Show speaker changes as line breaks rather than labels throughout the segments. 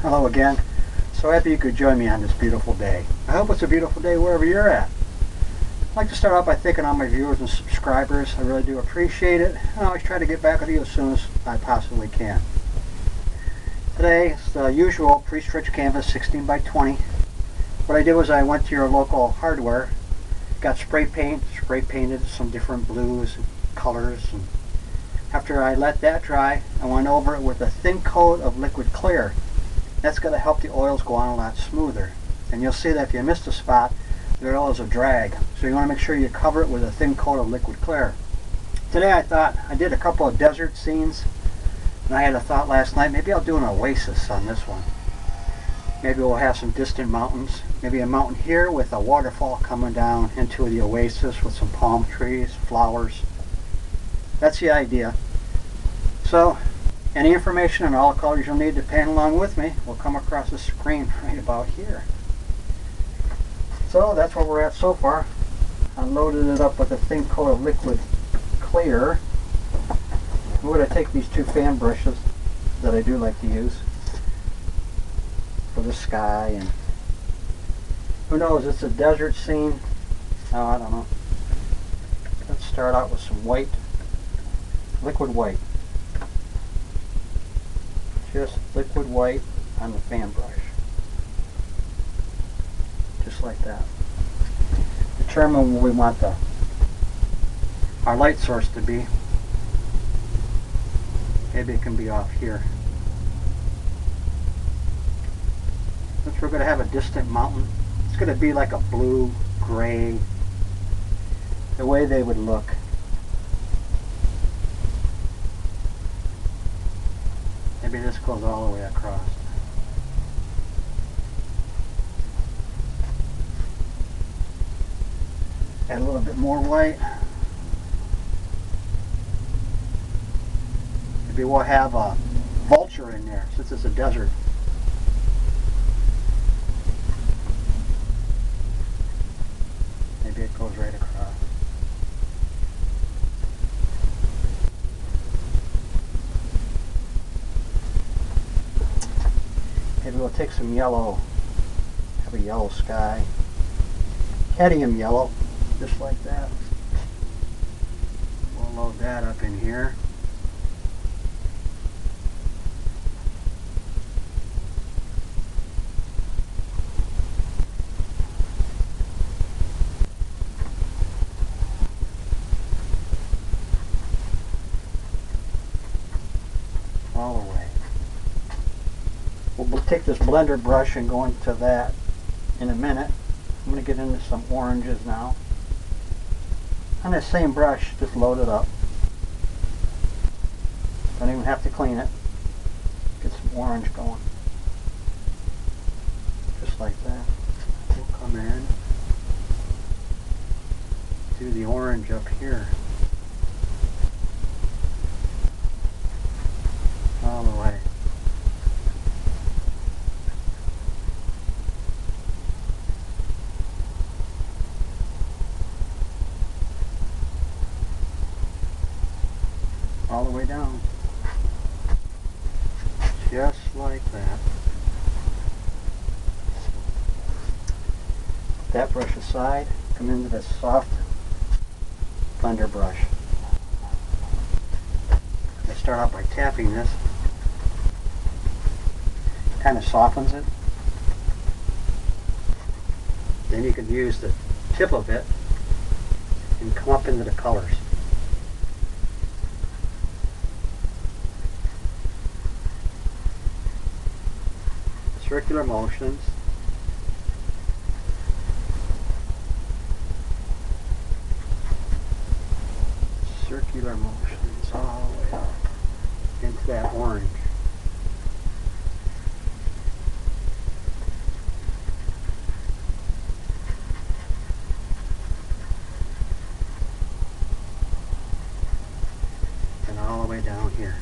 Hello again. So happy you could join me on this beautiful day. I hope it's a beautiful day wherever you're at. I'd like to start off by thanking all my viewers and subscribers. I really do appreciate it. I always try to get back with you as soon as I possibly can. Today it's the usual pre-stretch canvas 16 by 20. What I did was I went to your local hardware, got spray painted some different blues and colors. And after I let that dry, I went over it with a thin coat of liquid clear. That's going to help the oils go on a lot smoother. And you'll see that if you missed a spot, the oil is a drag. So you want to make sure you cover it with a thin coat of liquid clear. Today I did a couple of desert scenes, and I had a thought last night, maybe I'll do an Oasis on this one. Maybe we'll have some distant mountains. Maybe a mountain here with a waterfall coming down into the Oasis with some palm trees, flowers. That's the idea. So, any information on all the colors you'll need to paint along with me will come across the screen right about here. So that's where we're at so far. I loaded it up with a thin coat of liquid clear. We're going to take these two fan brushes that I do like to use for the sky, and who knows, it's a desert scene. Oh, I don't know. Let's start out with some white, liquid white. Just liquid white on the fan brush. Just like that. Determine where we want our light source to be. Maybe it can be off here. Since we're going to have a distant mountain, it's going to be like a blue, gray, the way they would look. Maybe this goes all the way across. Add a little bit more white. Maybe we'll have a vulture in there since it's a desert. Maybe it goes right across. Maybe we'll take some yellow, have a yellow sky, cadmium yellow, just like that. We'll load that up in here. All the way. We'll take this blender brush and go into that in a minute. I'm going to get into some oranges now. On this same brush, just load it up. Don't even have to clean it. Get some orange going. Just like that. We'll come in. Do the orange up here. All the way. All the way down. Just like that. That brush aside, come into this soft blender brush. I start out by tapping this. Kind of softens it. Then you can use the tip of it and come up into the colors. Circular motions. Circular motions all the way up into that orange. And all the way down here.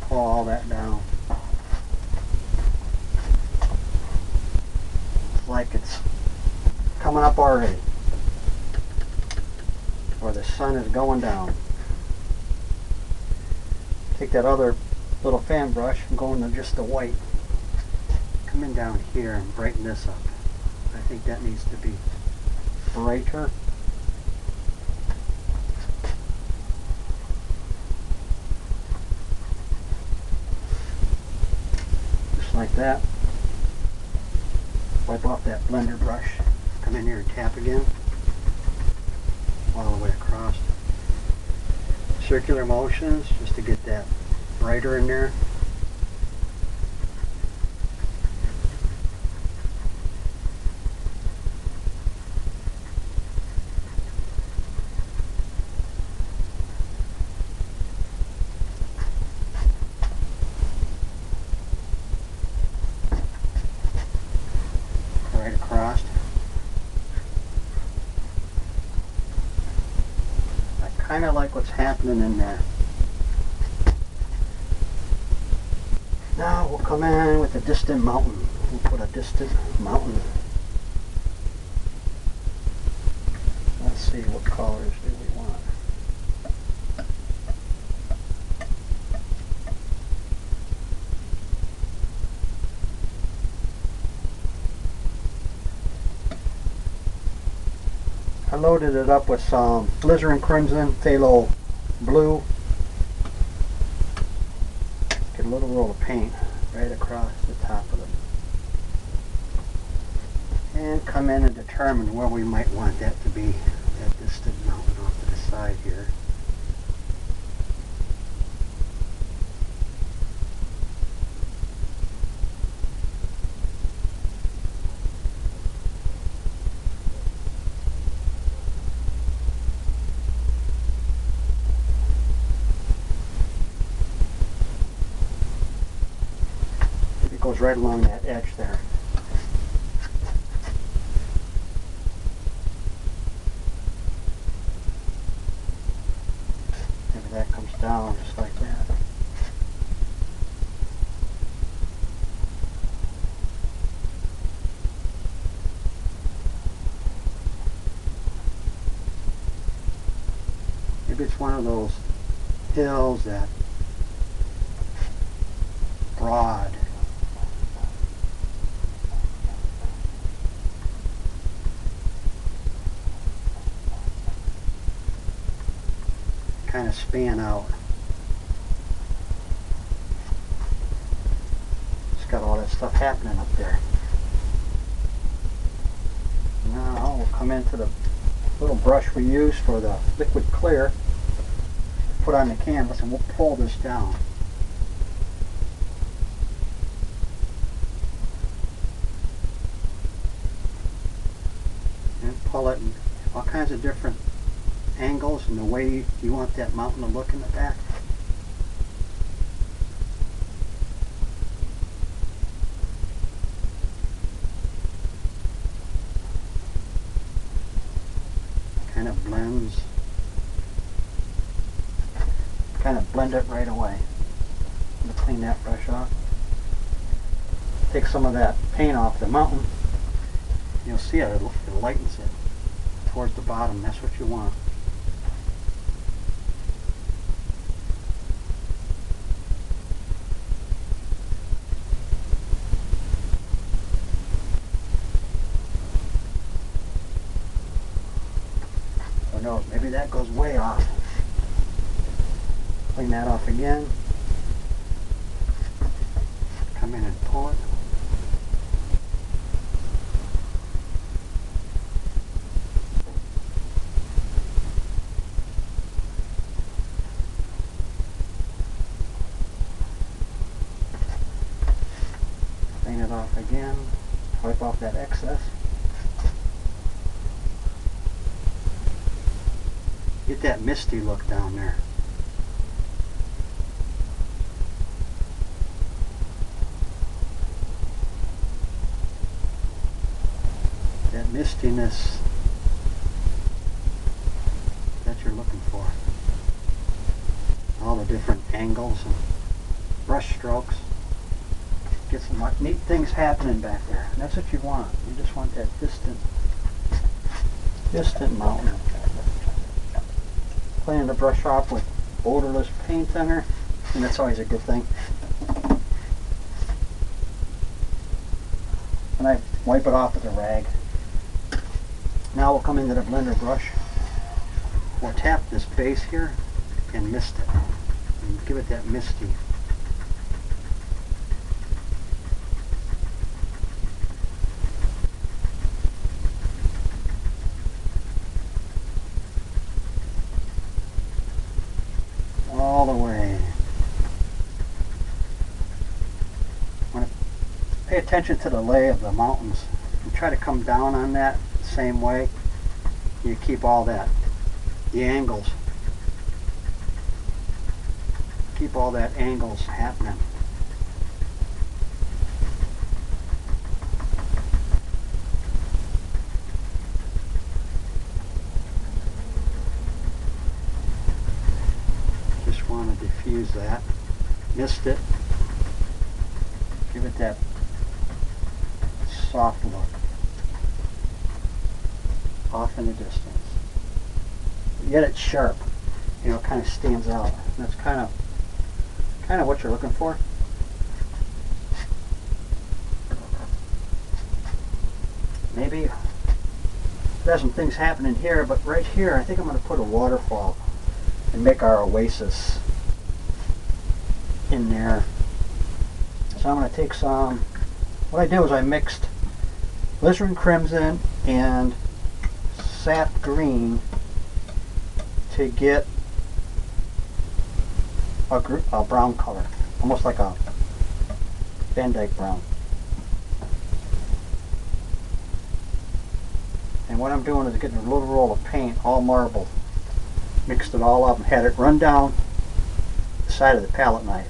Pull all that down. Like it's coming up already, or the sun is going down. Take that other little fan brush and go into just the white. Come in down here and brighten this up. I think that needs to be brighter. Just like that. Wipe off that blender brush. Come in here and tap again. All the way across. Circular motions just to get that brighter in there. Right across. I kind of like what's happening in there. Now we'll come in with a distant mountain. We'll put a distant mountain. Let's see, what colors do we want? I loaded it up with some alizarin crimson, phthalo blue. Get a little roll of paint right across the top of them. And come in and determine where we might want that to be, that distant mountain off to the side here. Goes right along that edge there. Maybe that comes down just like that. Maybe it's one of those hills that broad. Kind of span out. It's got all that stuff happening up there. Now we'll come into the little brush we use for the liquid clear, put on the canvas, and we'll pull this down. And pull it in all kinds of different angles and the way you want that mountain to look in the back. Kind of blends. Kind of blend it right away. I'm going to clean that brush off. Take some of that paint off the mountain. You'll see it lightens it towards the bottom. That's what you want. No, maybe that goes way off. Clean that off again. Come in and pull it. Clean it off again. Wipe off that excess. Get that misty look down there. That mistiness that you're looking for. All the different angles and brush strokes. Get some neat things happening back there. And that's what you want. You just want that distant mountain. Cleaning the brush off with odorless paint thinner, and that's always a good thing. and I wipe it off with a rag. Now we'll come into the blender brush. We'll tap this base here and mist it. And give it that misty. All the way. I want to pay attention to the lay of the mountains and try to come down on that the same way. You keep all that, the angles. Keep all that angles happening. Just want to diffuse that. Mist it. Give it that soft look. Off in the distance. Yet it's sharp. You know, it kind of stands out. And that's kind of what you're looking for. Maybe there's some things happening here, but right here I think I'm going to put a waterfall and make our Oasis in there. So I'm going to take some, what I did was I mixed Alizarin Crimson and Sap Green to get a brown color, almost like a Van Dyke brown. And what I'm doing is getting a little roll of paint, all marbled, mixed it all up and had it run down the side of the palette knife.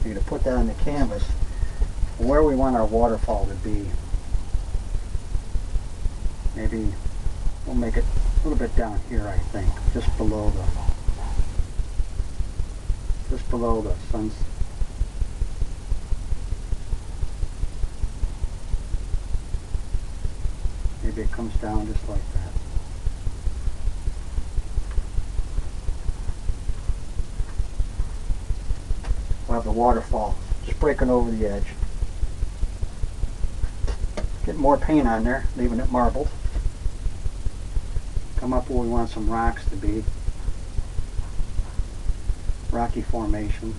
You're going to put that on the canvas where we want our waterfall to be. Maybe we'll make it a little bit down here, I think, just below the sun's. Maybe it comes down just like that. We'll have the waterfall just breaking over the edge. Get more paint on there, leaving it marbled. Come up where we want some rocks to be. Rocky formation.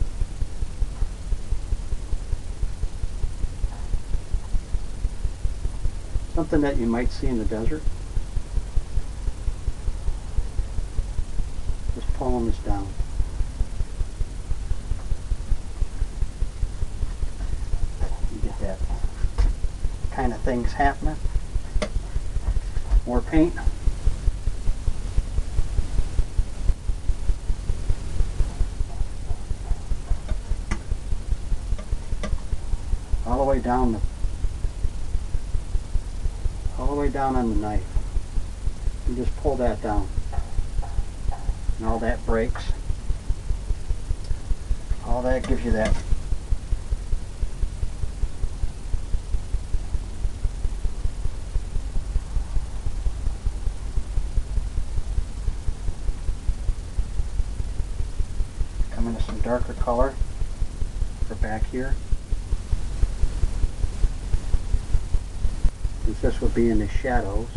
Something that you might see in the desert. Just pulling this down. You get that kind of things happening. More paint. All the way down on the knife. You just pull that down. And all that breaks. All that gives you that come into some darker color for back here. Since this will be in the shadows.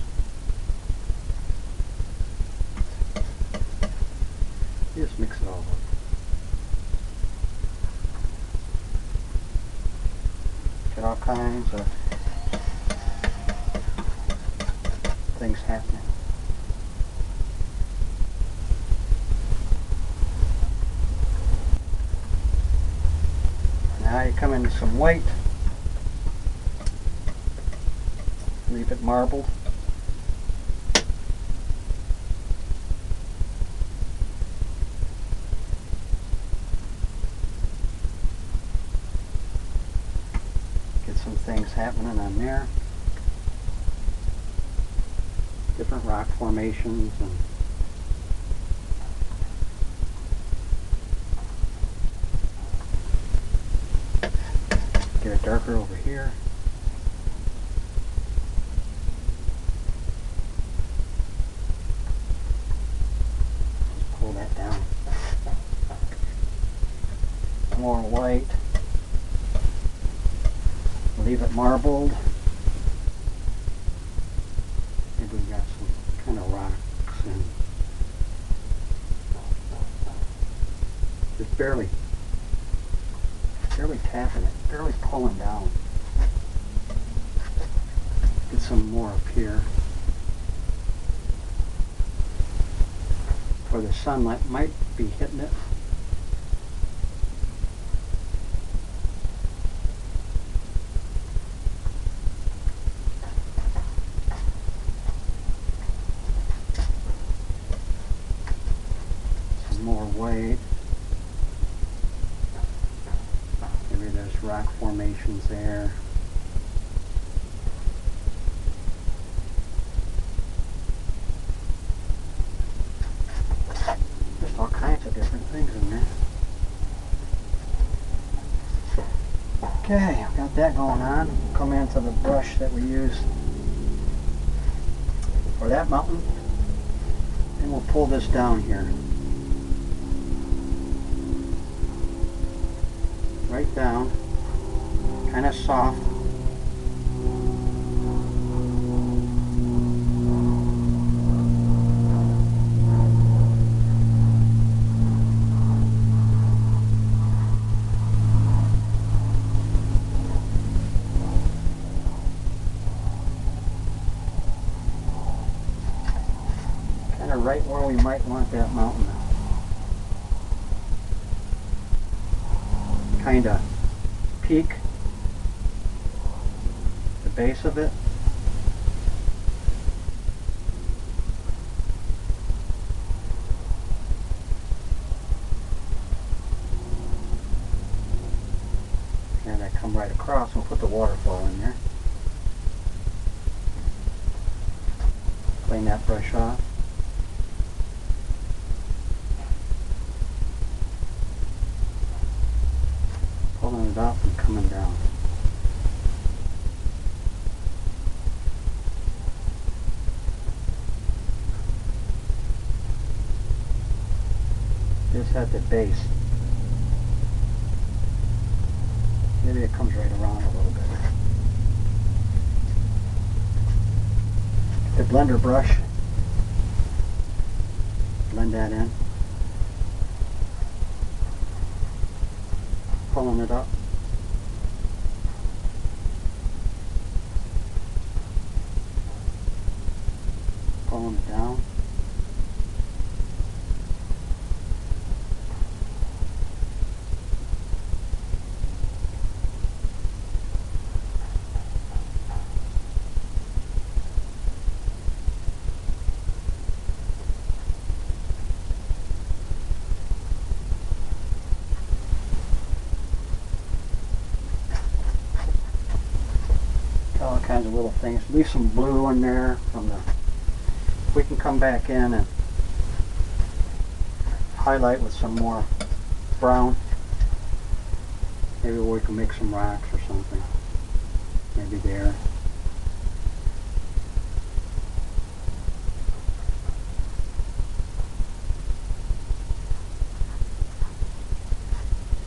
Just mix it all up. Get all kinds of things happening. Now you come into some white. Leave it marbled. Get some things happening on there. Different rock formations and get it darker over here. Pull that down. More white. Leave it marbled. barely tapping it, barely pulling down. Get some more up here where the sunlight might be hitting it. Some more weight. Maybe there's rock formations there. Just all kinds of different things in there. Okay, got that going on. Come into the brush that we used for that mountain, and we'll pull this down here. Right down, kind of soft. Kind of right where we might want that mountain. Kind of peak the base of it. And I come right across and put the waterfall in there. Clean that brush off. Pulling it off and coming down. Just at the base. Maybe it comes right around a little bit. The blender brush. Blend that in. Pulling it up. Pulling it down. All kinds of little things. Leave some blue in there from the. We can come back in and highlight with some more brown. Maybe we can make some rocks or something. Maybe there.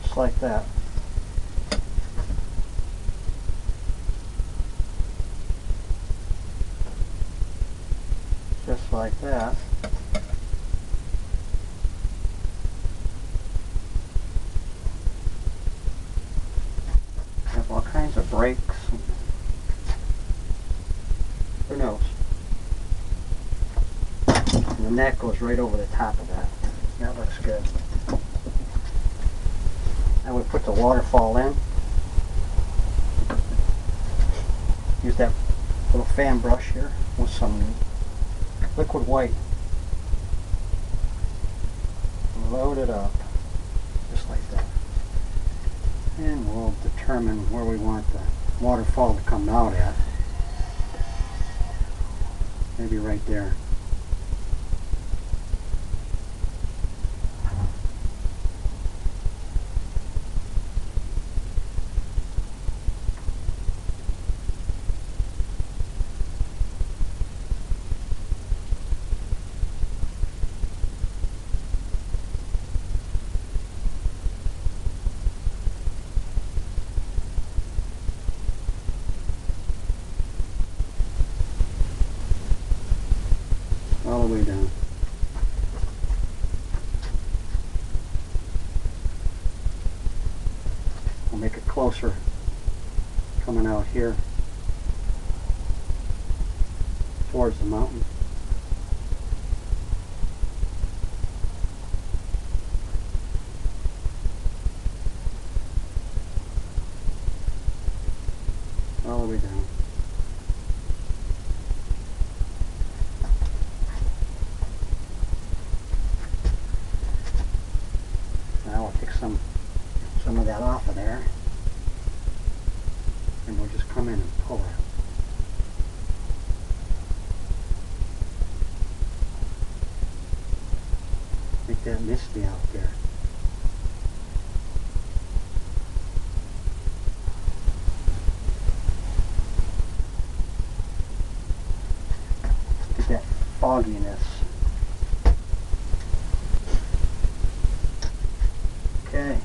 Just like that. Just like that. Have all kinds of breaks. Who knows? And the neck goes right over the top of that. That looks good. Now we put the waterfall in. Use that little fan brush here with some liquid white. Load it up just like that. And we'll determine where we want the waterfall to come out at. Maybe right there. All the way down. coming out here towards the mountain. All the way down. Now we'll take some of that off of there, and we'll just come in and pull it. Make that misty out there. Get that fogginess. Okay.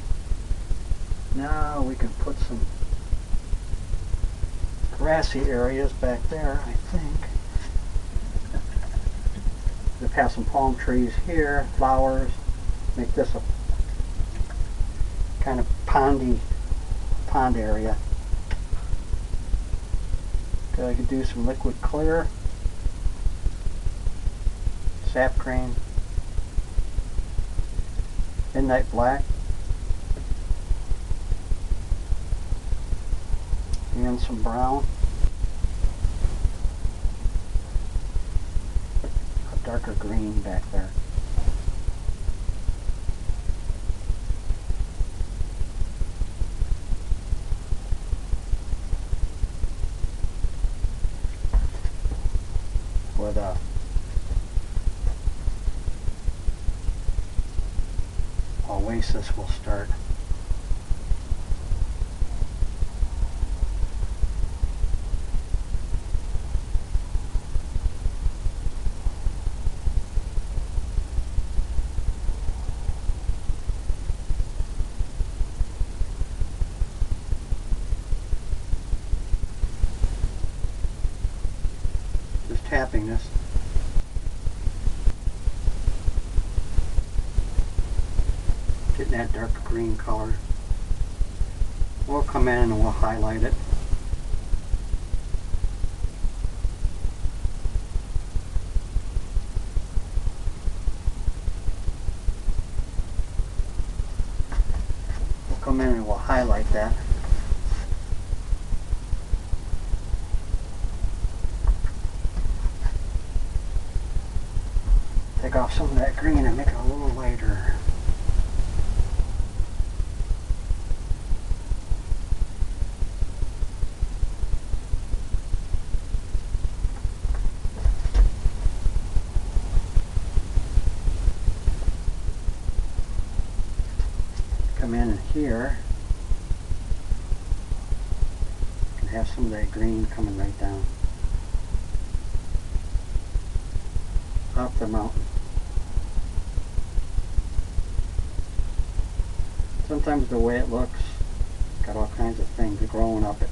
Now we can put some grassy areas back there, I think. We've have some palm trees here, flowers. Make this a kind of pond area. Okay, I could do some liquid clear, sap green, midnight black, and some brown. A darker green back there. Where the Oasis will start. Just tapping this. Getting that dark green color. We'll come in and we'll highlight it. We'll come in and we'll highlight that. Take off some of that green and make it a little lighter. Come in here and have some of that green coming right down up the mountain. Sometimes the way it looks, got all kinds of things growing up it.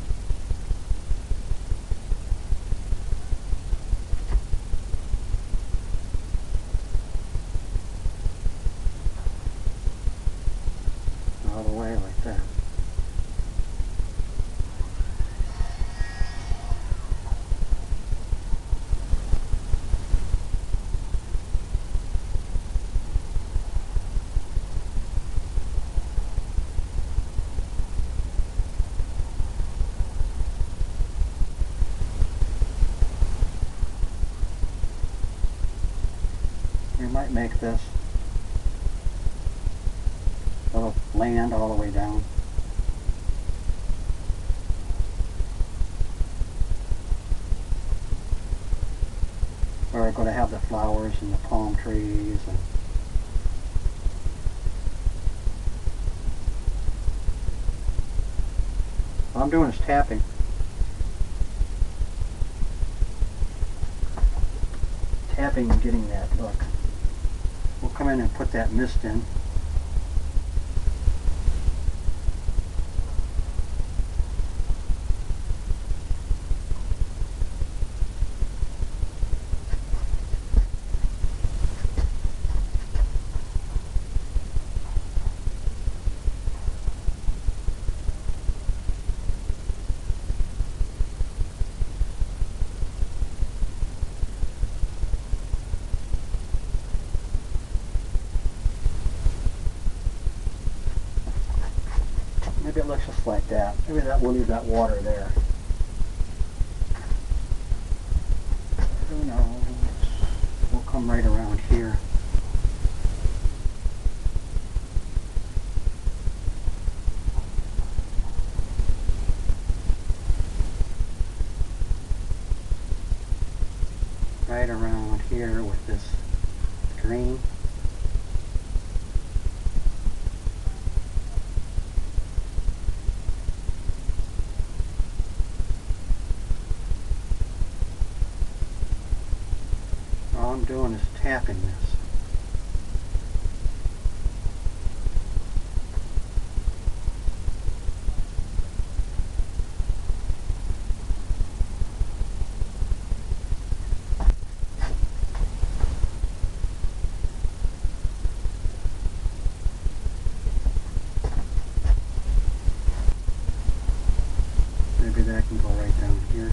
All the way like that. We might make this little land all the way down. Where we're going to have the flowers and the palm trees and all I'm doing is tapping. Tapping and getting that look. We'll come in and put that mist in. looks just like that. Maybe that will leave that water there. Who knows? We'll come right around here. Right around here with this green. All I'm doing is tapping this. Maybe that can go right down here.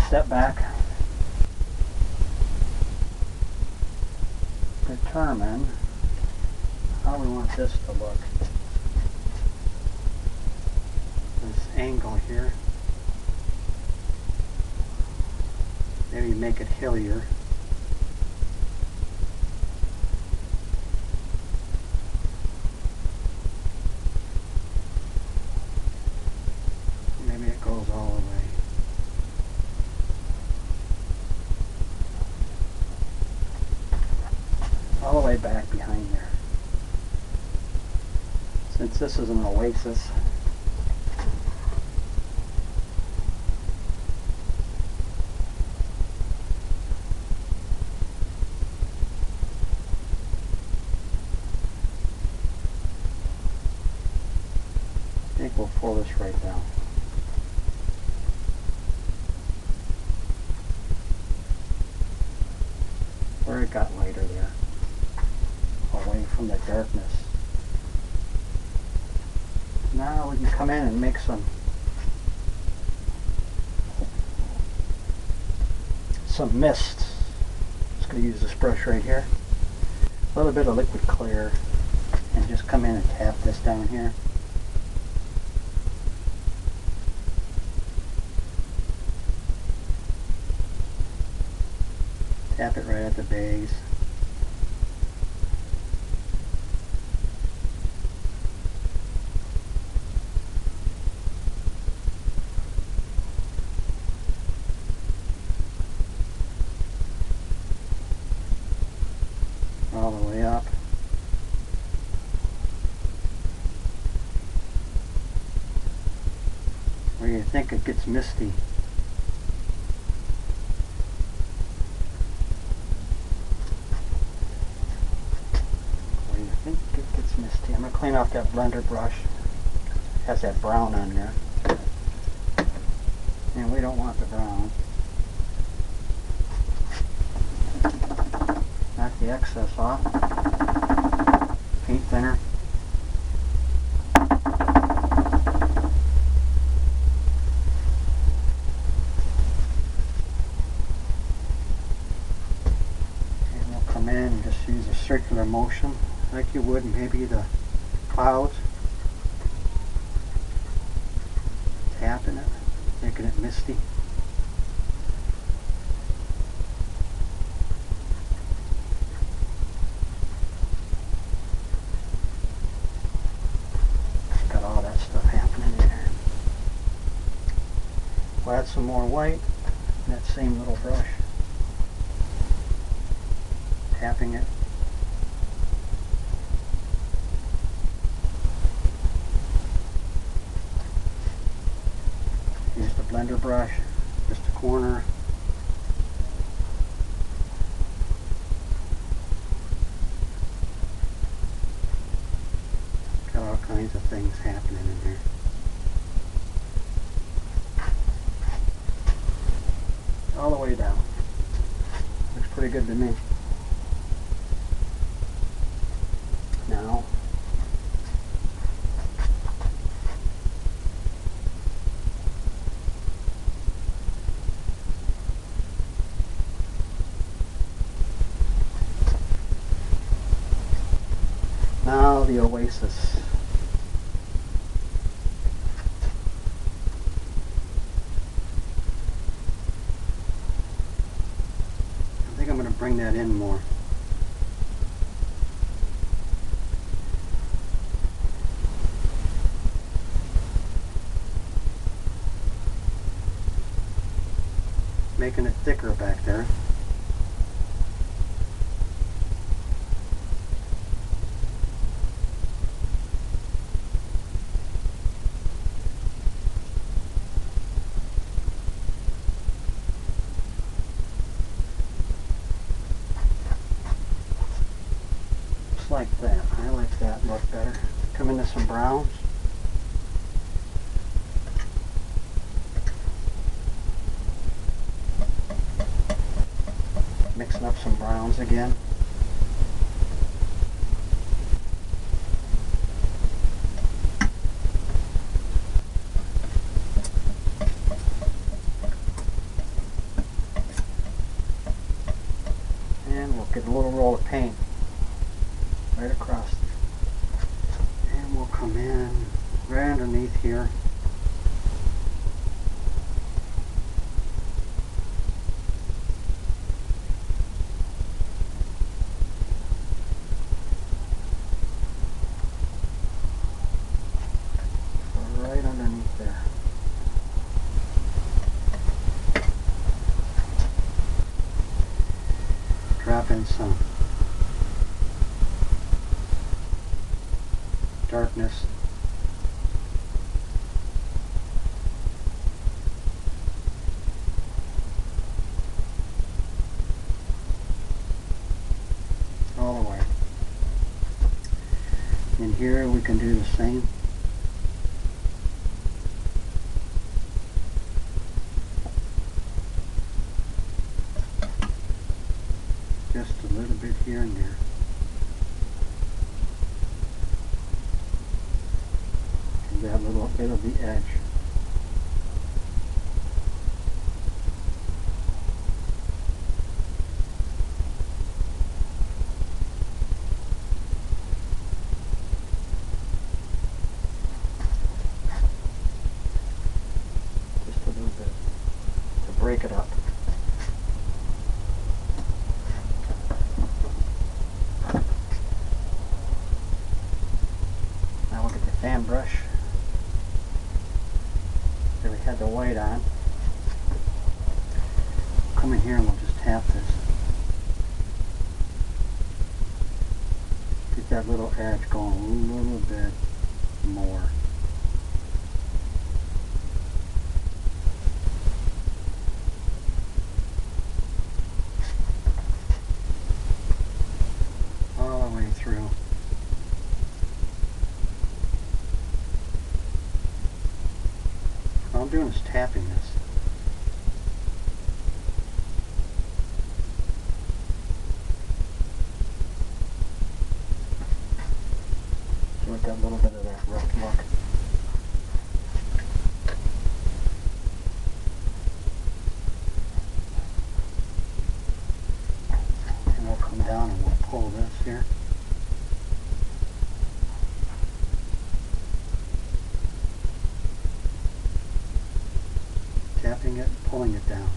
Step back. Determine how we want this to look. This angle here. Maybe make it hillier. Maybe it goes all the way. All the way back behind there. Since this is an Oasis, I think we'll pull this right down. Where it got lighter there. Away from the darkness. Now we can come in and make some mist. Just going to use this brush right here. A little bit of liquid clear and just come in and tap this down here. Tap it right at the base. All the way up. Where you think it gets misty. Where you think it gets misty. I'm going to clean off that blender brush. It has that brown on there. And we don't want the brown. Knock the excess off. Paint thinner. And we'll come in and just use a circular motion like you would maybe the clouds. Tapping it, making it misty. We'll add some more white in that same little brush. Tapping it. Use the blender brush, just a corner. Got all kinds of things happening in there. All the way down. Looks pretty good to me. Now, Oasis. I think I'm going to bring that in more. Making it thicker back there. Just like that. I like that look better. Come into some browns. Mixing up some browns again. And we'll get a little roll of paint right across. And we'll come in right underneath here. Right underneath there. Drop in some darkness. All the way. In here we can do the same. Just a little bit here and there. And that little bit of the edge. Just a little bit to break it up. Fan brush. There we had the white on. Come in here and we'll just tap this. Get that little edge going a little bit more. All the way through. All I'm doing is tapping this. So we've got a little bit of that rough look. And we'll come down and we'll pull this here. Tapping it, pulling it down.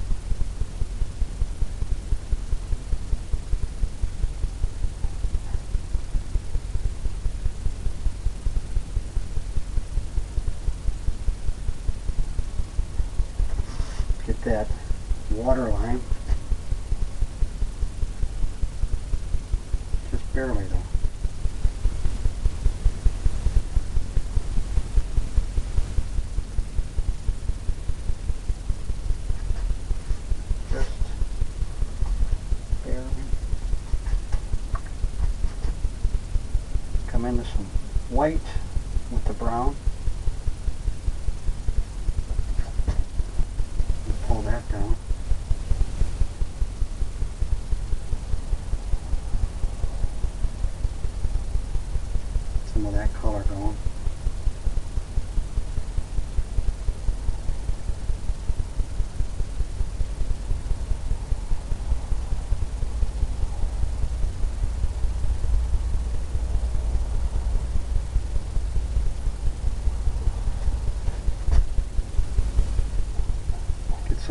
Get that water line. Just barely though. Come into some white with the brown. And pull that down. Some of that color going.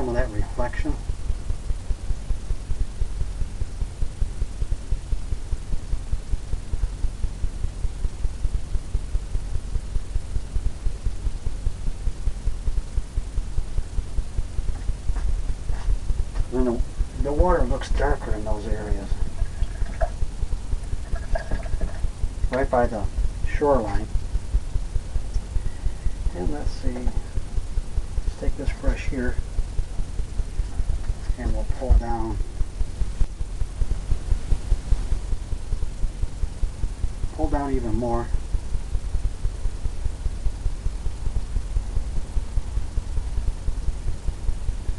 some of that reflection. Then the water looks darker in those areas. Right by the shoreline. And let's see, let's take this brush here and we'll pull down. Pull down even more.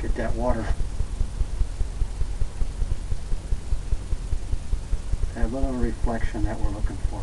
Get that water. That little reflection that we're looking for.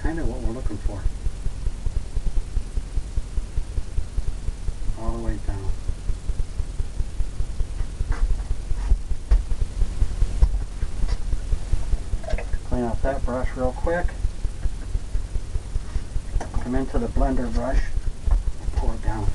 Kind of what we're looking for. All the way down. Clean off that brush real quick. Come into the blender brush and pull it down.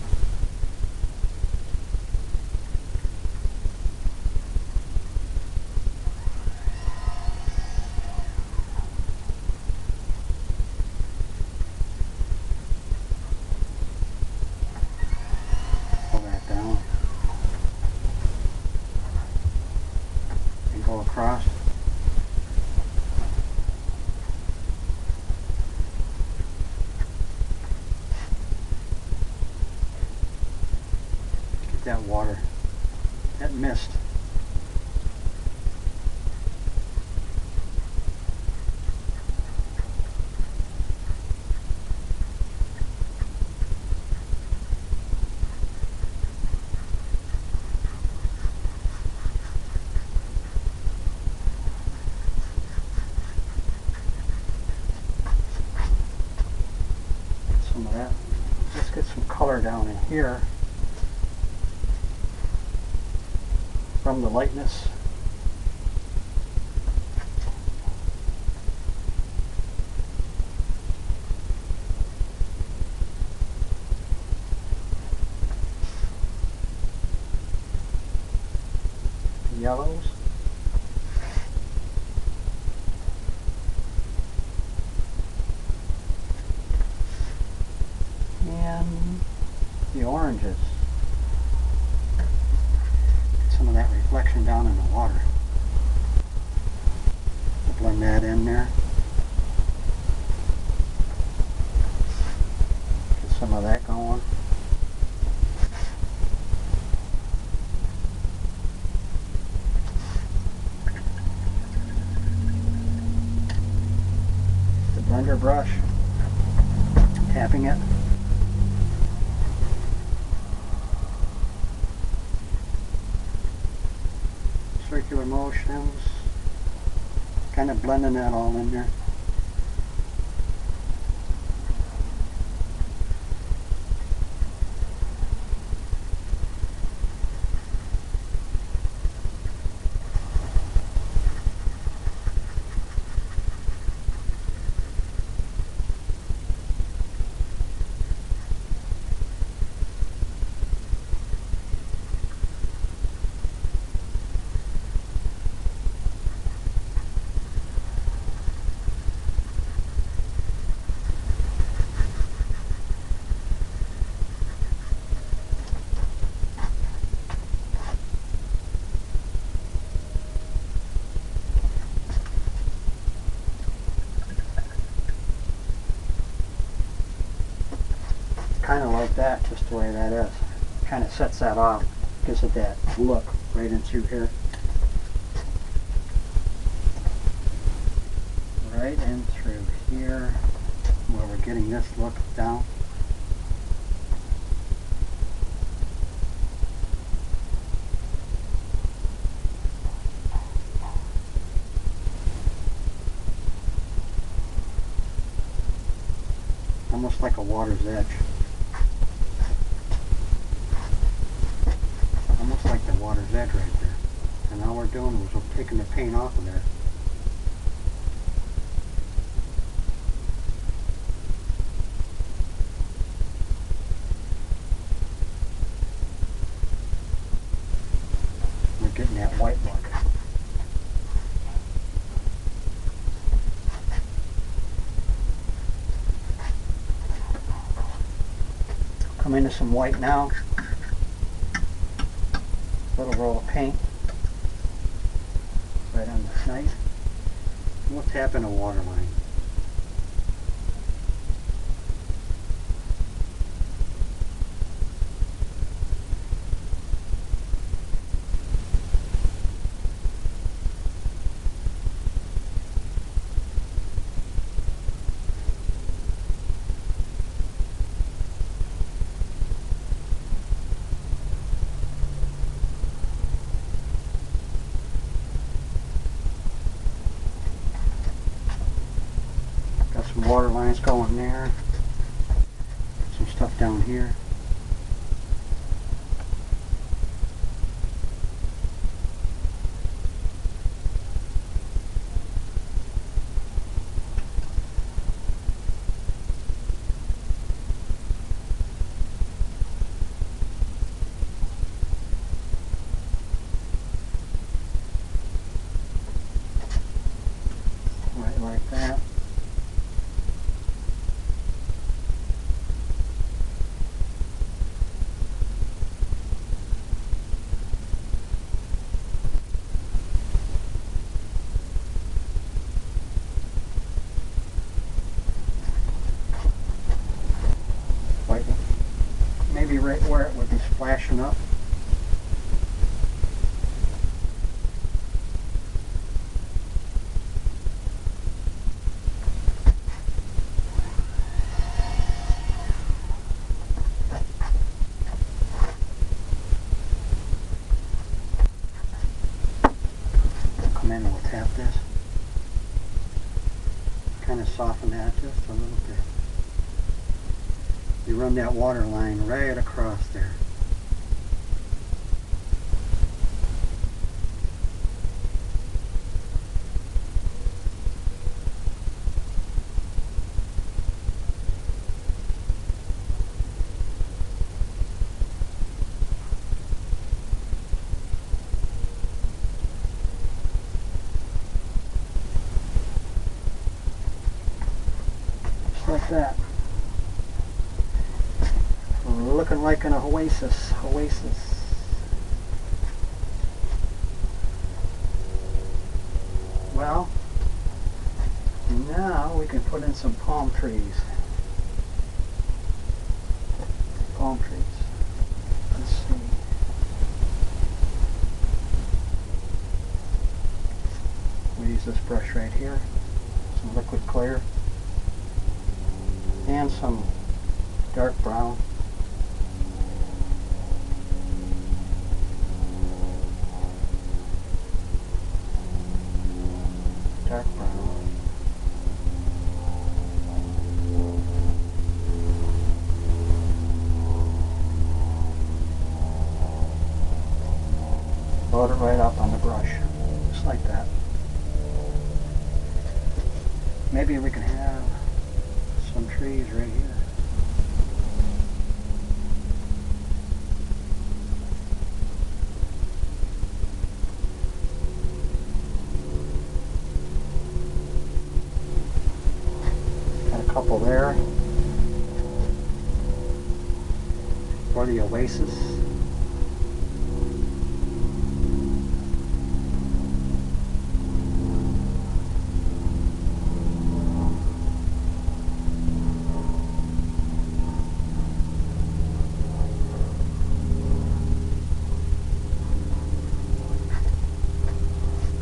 Go across. Get that water, that mist. Some of that. Let's get some color down in here from the lightness. Yellows. And the oranges. Get some of that reflection down in the water. Blend that in there. Get some of that going. The blender brush, tapping it. Circular motions, kind of blending that all in there. Kind of like that, just the way that is. Kind of sets that off, gives it that look right into here. Right in through here, where we're getting this look down. Almost like a water's edge. Almost like the water's edge right there. And all we're doing is we're taking the paint off of there. We're getting that white look. Come into some white now. Little roll of paint right on the knife. And we'll tap in a water line. Got some water lines going there. Some stuff down here. Right like that. White, maybe right where it would be splashing up. Come in and we'll tap this. Kind of soften that just a little bit. You run that water line right across there. Just like that. Looking like an Oasis. Well, now we can put in some palm trees. Palm trees. Let's see. We use this brush right here. Some liquid clear. And some dark brown. Dark brown. Load it right up on the brush, just like that. Maybe we can have some trees right here. Couple there for the Oasis.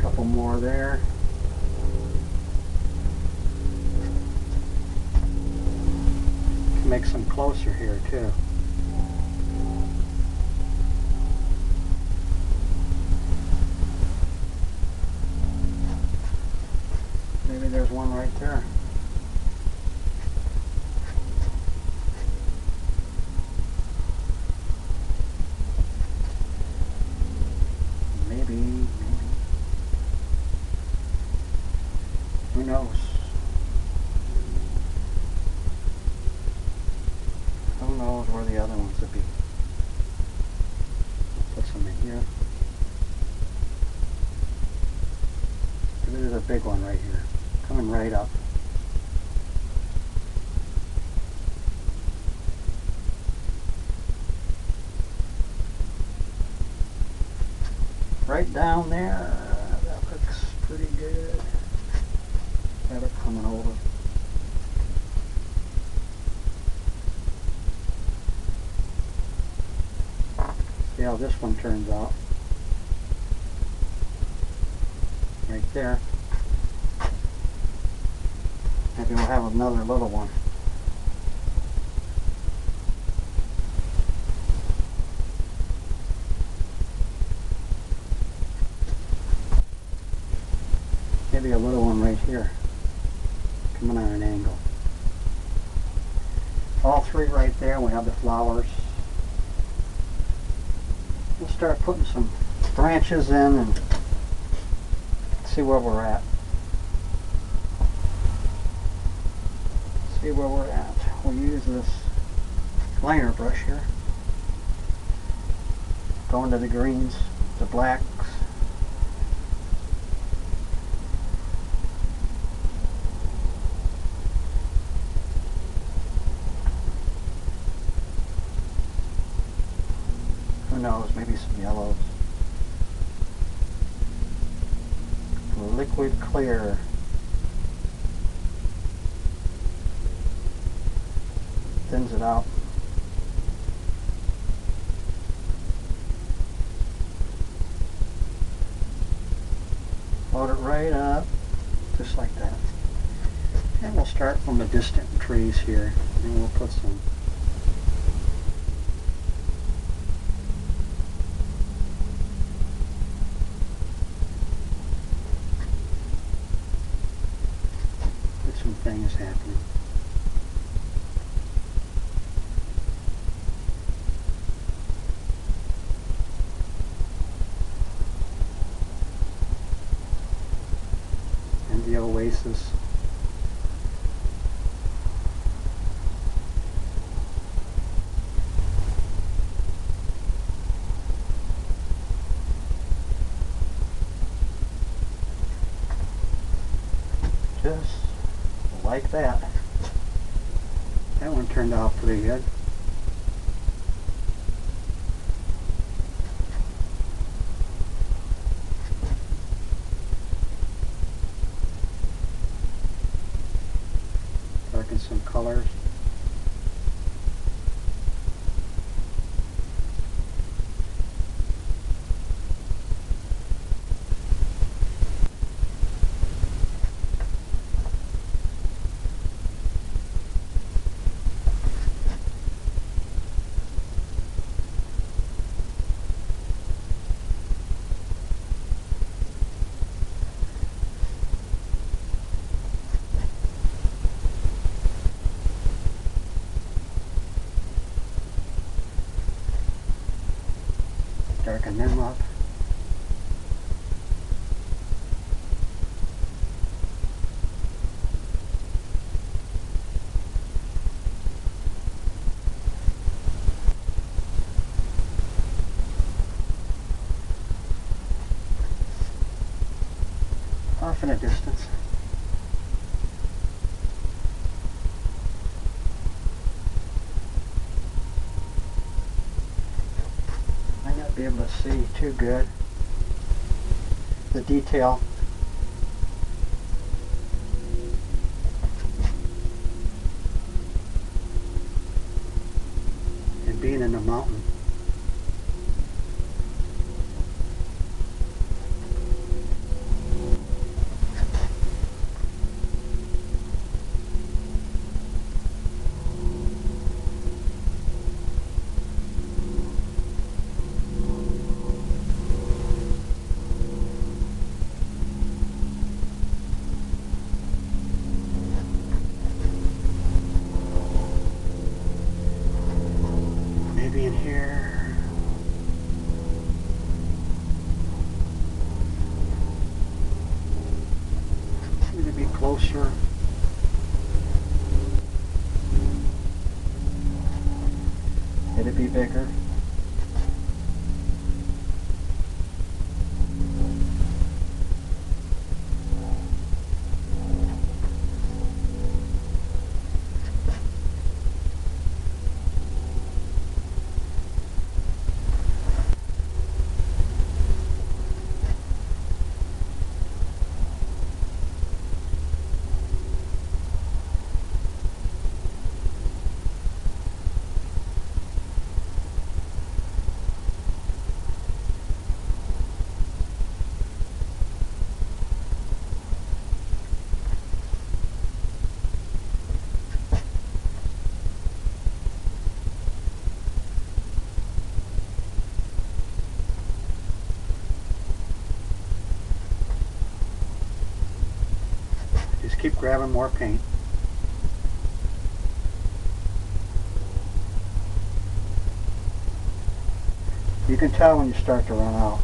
Couple more there. Make some closer here too. Maybe there's one right there. knows? Who knows where the other ones would be? Put some in here. There's a big one right here, coming right up. Right down there, that looks pretty good. Have it coming over. See how this one turns out. Right there. Maybe we'll have another little one. Maybe a little one right here, coming on an angle. All three right there, we have the flowers. We'll start putting some branches in and see where we're at. See where we're at. We'll use this liner brush here. Go into the greens, the blacks. Who knows, maybe some yellows. Liquid clear. Thins it out. Load it right up, just like that. And we'll start from the distant trees here, and we'll put some things happening. And the Oasis. Just like that. That one turned out pretty good. Darken some colors. Darken them up. Off in a distance. Be able to see too good the detail. And being in the mountain. In here. closer. It'd be bigger. Just keep grabbing more paint. You can tell when you start to run out.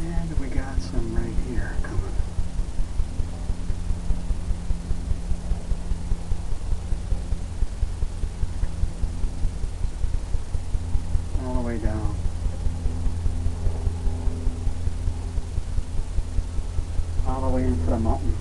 And we got some right here coming. All the way down. All the way into the mountain.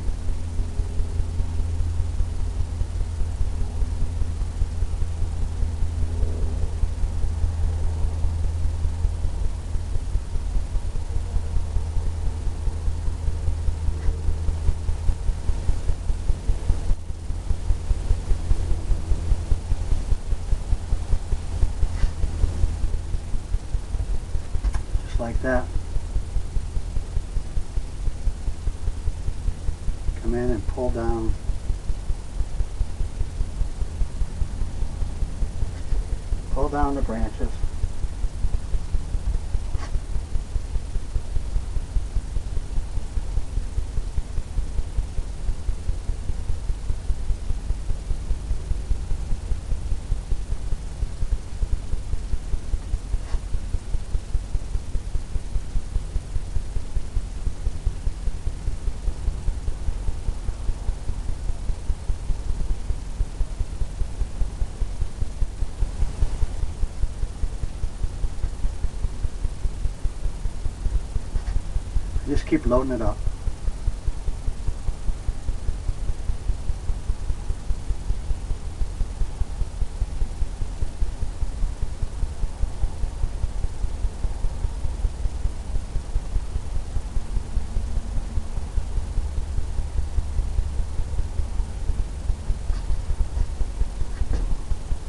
Like that. Come in and pull down. Pull down the branches. Just keep loading it up.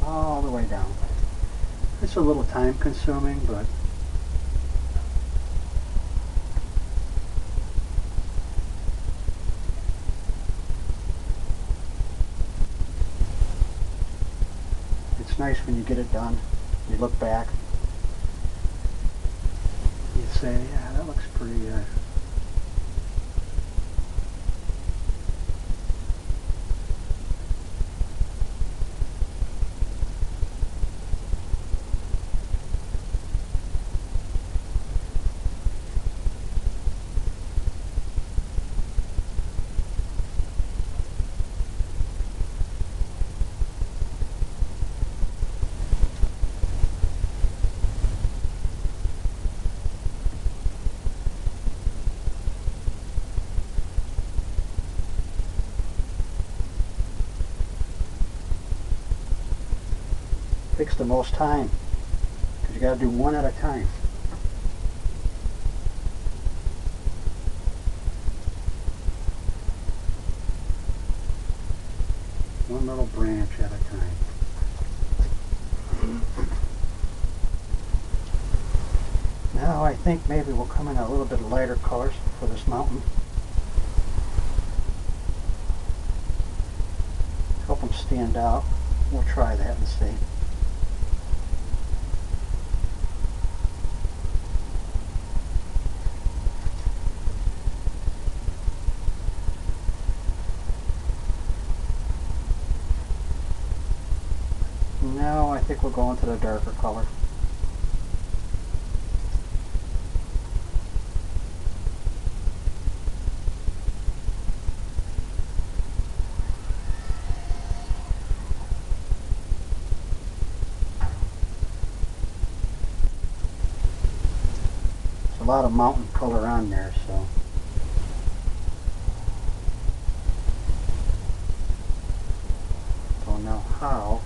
All the way down. It's a little time consuming, but it's nice when you get it done. You look back, you say, yeah, that looks pretty takes the most time because you got to do one at a time. One little branch at a time. Now I think maybe we'll come in a little bit lighter colors for this mountain. Help them stand out. We'll try that and see. Now I think we'll go into the darker color. There's a lot of mountain color on there, so don't know how.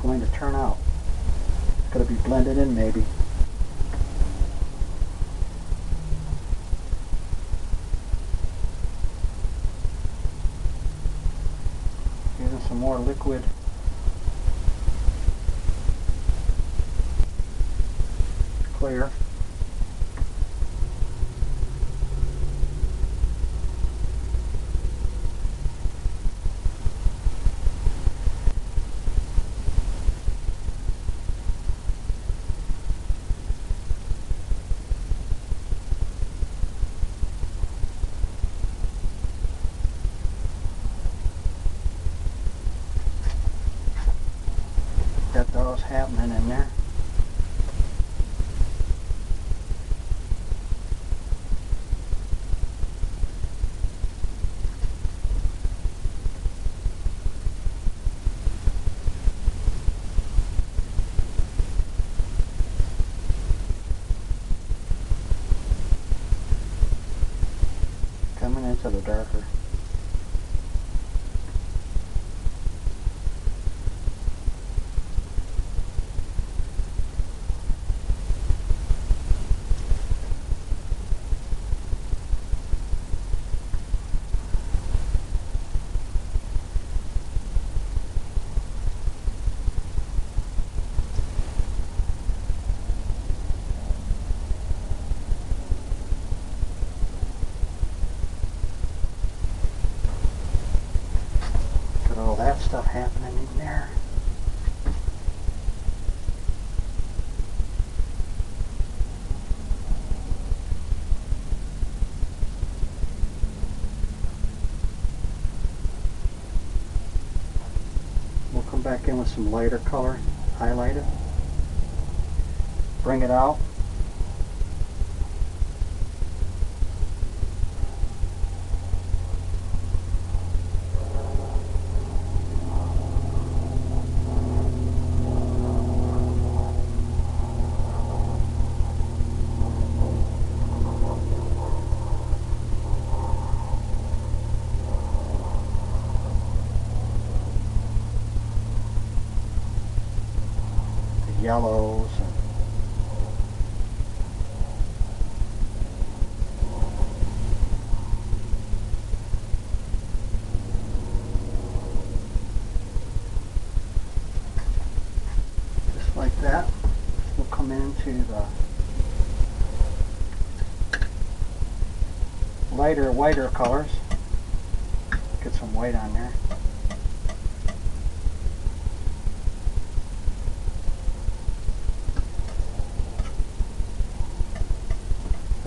Going to turn out. It's going to be blended in maybe. Using some more liquid. Clear. Got those happening in there. Coming into the darker. All that stuff happening in there. We'll come back in with some lighter color, highlight it, bring it out. Yellows. Just like that. We'll come into the lighter, whiter colors. Get some white on there.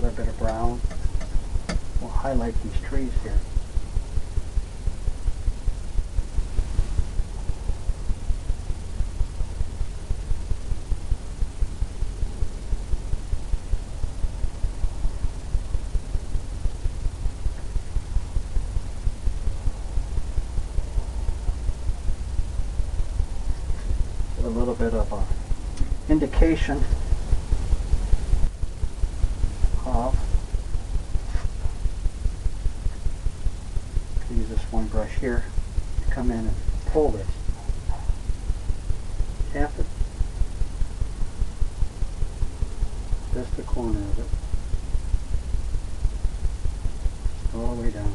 A bit of brown. We'll highlight these trees here. A little bit of a indication of, use this one brush here to come in and pull this, tap it, just the corner of it, all the way down,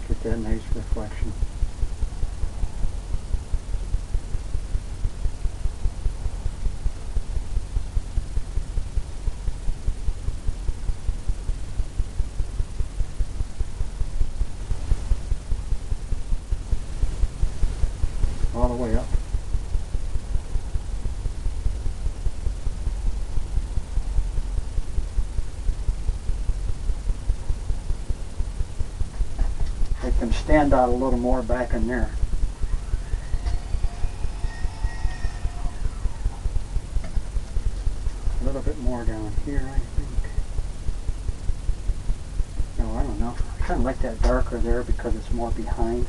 get that nice reflection. All the way up. stand out a little more back in there. A little bit more down here, I think. No, I don't know. I kind of like that darker there because it's more behind.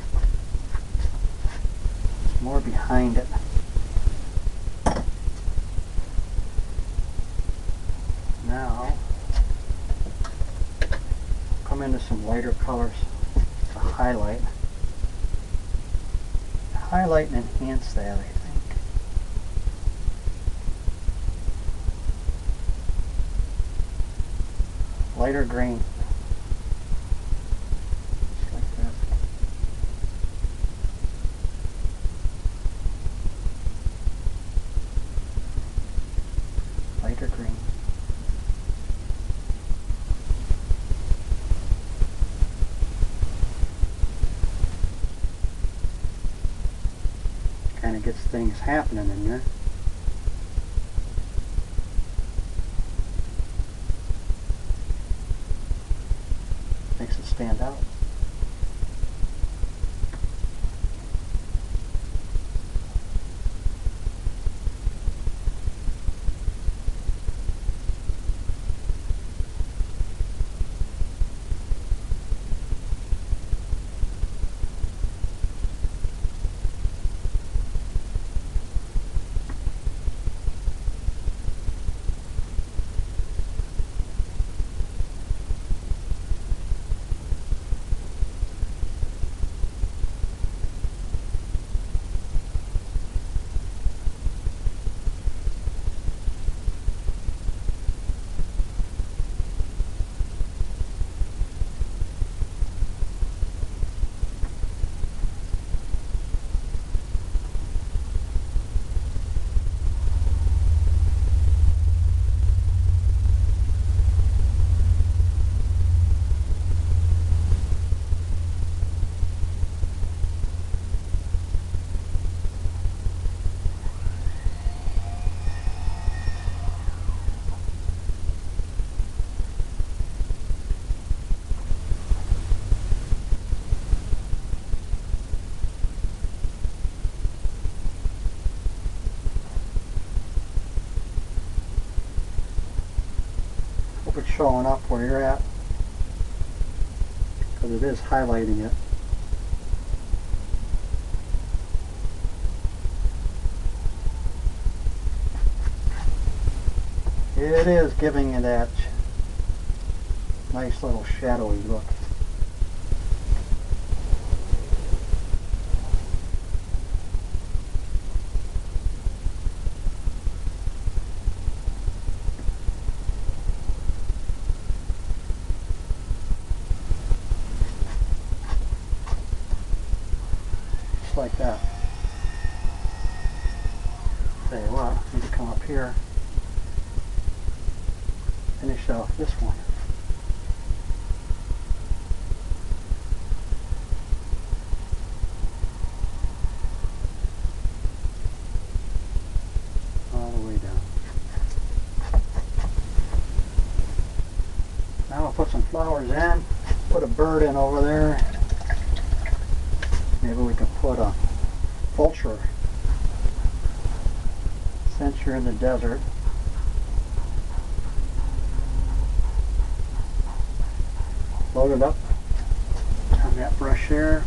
It's more behind it. Now, come into some lighter colors to highlight. Highlight and enhance that, I think. Lighter green. Just like that. Lighter green. Kind of gets things happening in there. Makes it stand out. Hope it's showing up where you're at, because it is highlighting it. It is giving it that nice little shadowy look. Just like that. Tell you what, I need to come up here. Finish off this one. All the way down. Now I'll put some flowers in. Put a bird in over there. Maybe we can put a vulture. Since you're in the desert. Load it up on that brush there.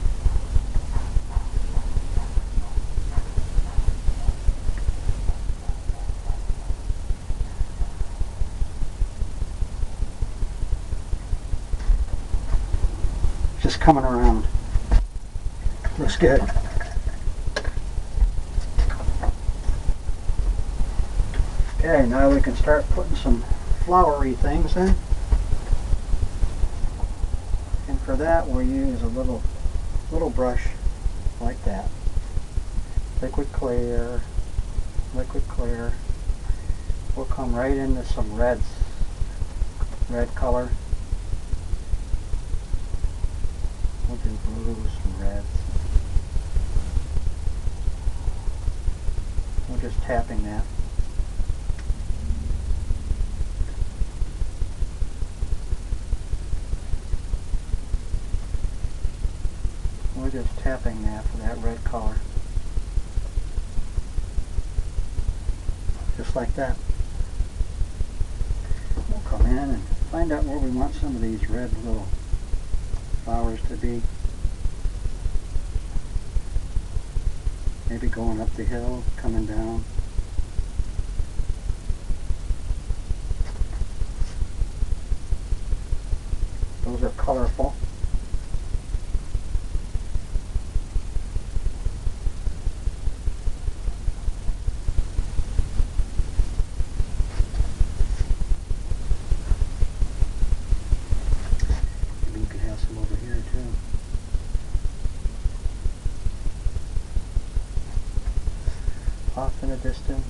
Just coming around. Looks good. Okay, now we can start putting some flowery things in. And for that we'll use a little brush like that. Liquid clear, liquid clear. We'll come right into some reds, red color. We'll do blues and reds. We're just tapping that. just tapping that for that red color. Just like that. We'll come in and find out where we want some of these red little flowers to be. Maybe going up the hill, coming down. Those are colorful. Maybe you could have some over here too. Off in the distance.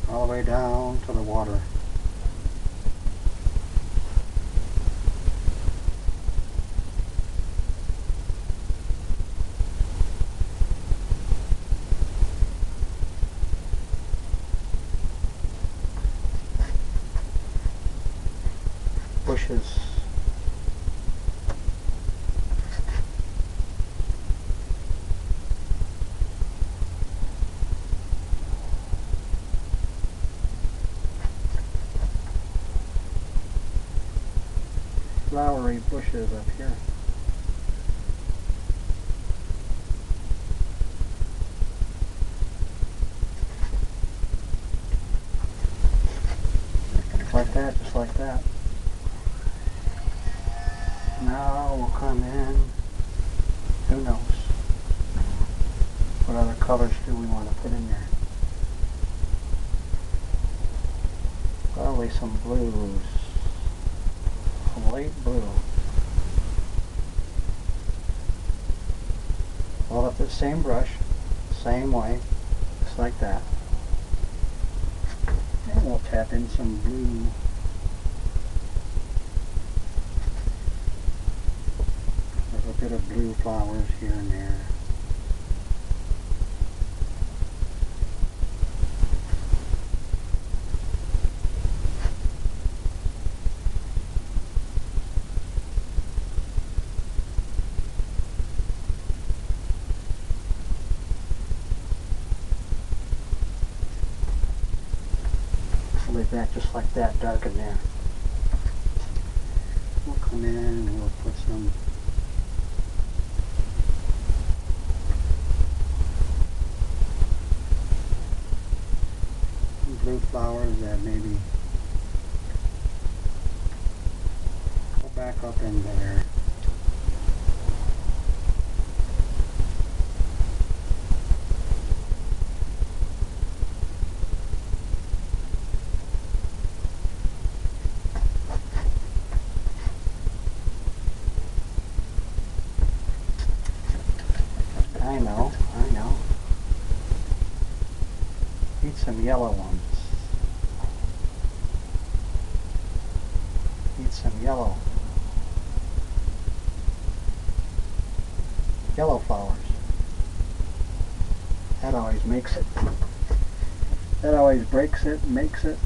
All the way down to the water. Bushes. Flowery bushes up here. Just like that, just like that. Now we'll come in. Who knows? What other colors do we want to put in there? Probably some blues. Light blue. Hold up the same brush, same way, just like that. And we'll tap in some blue. A little bit of blue flowers here and there. Leave that just like that, dark in there. We'll come in and we'll put some blue flowers that maybe go back up in there. I know. Need some yellow ones. Need some yellow flowers. That always makes it. That always breaks it, makes it.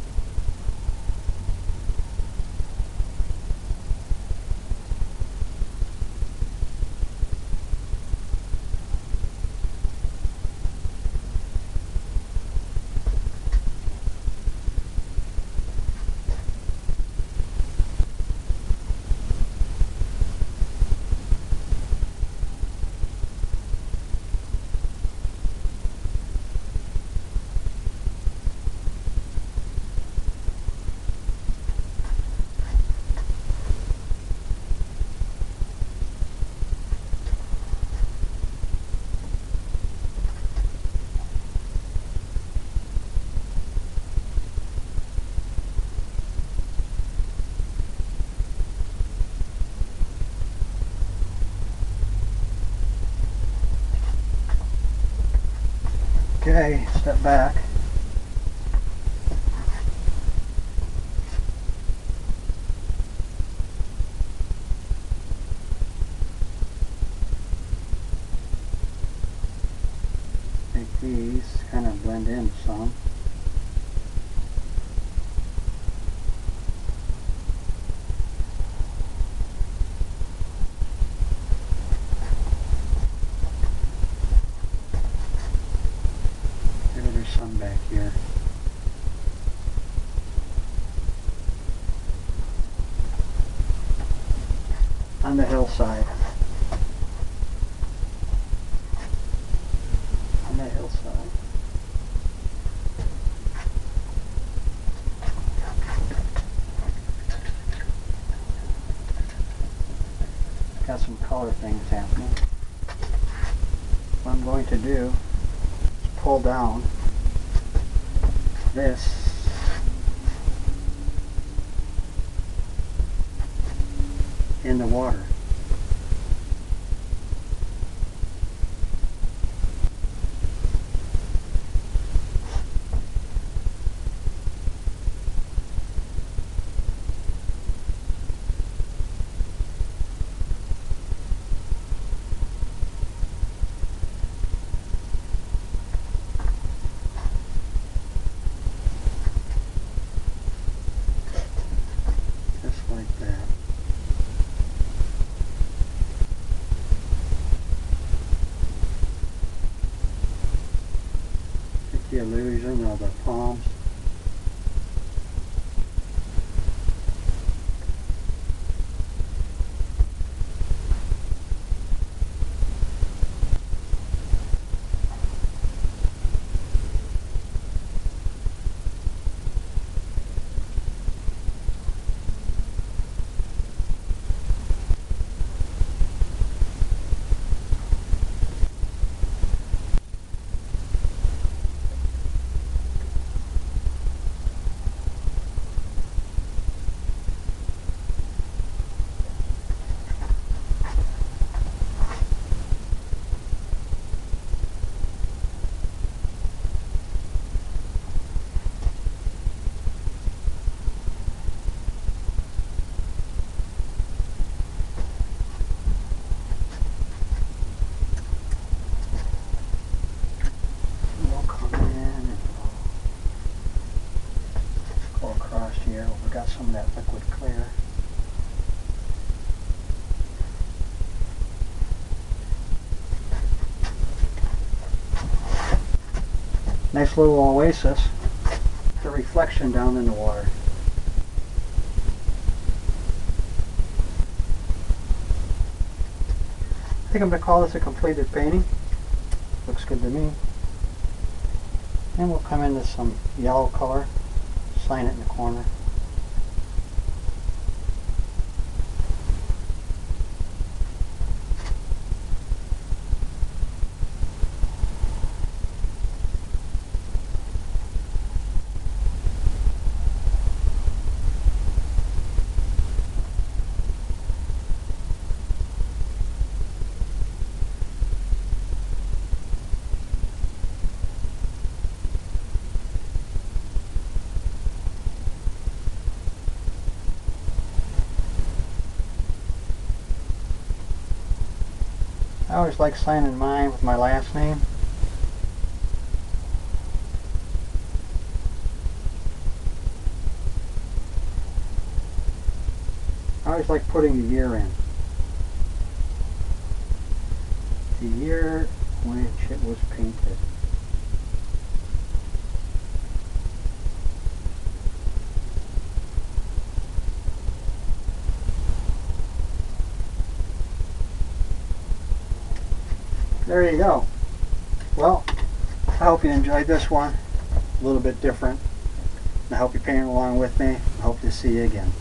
Okay, step back. Make these kind of blend in some. Maybe there's some back here. On the hillside. On the hillside. Got some color things happening. What I'm going to do is pull down this in the water. Just like that. Get the illusion of the palms. Here, we got some of that liquid clear. Nice little oasis. The reflection down in the water. I think I'm going to call this a completed painting. Looks good to me. And we'll come into some yellow color. Sign it in the corner. I always like signing mine with my last name. I always like putting the year in. The year which it was painted. There you go. Well, I hope you enjoyed this one. A little bit different. I hope you're painting along with me. I hope to see you again.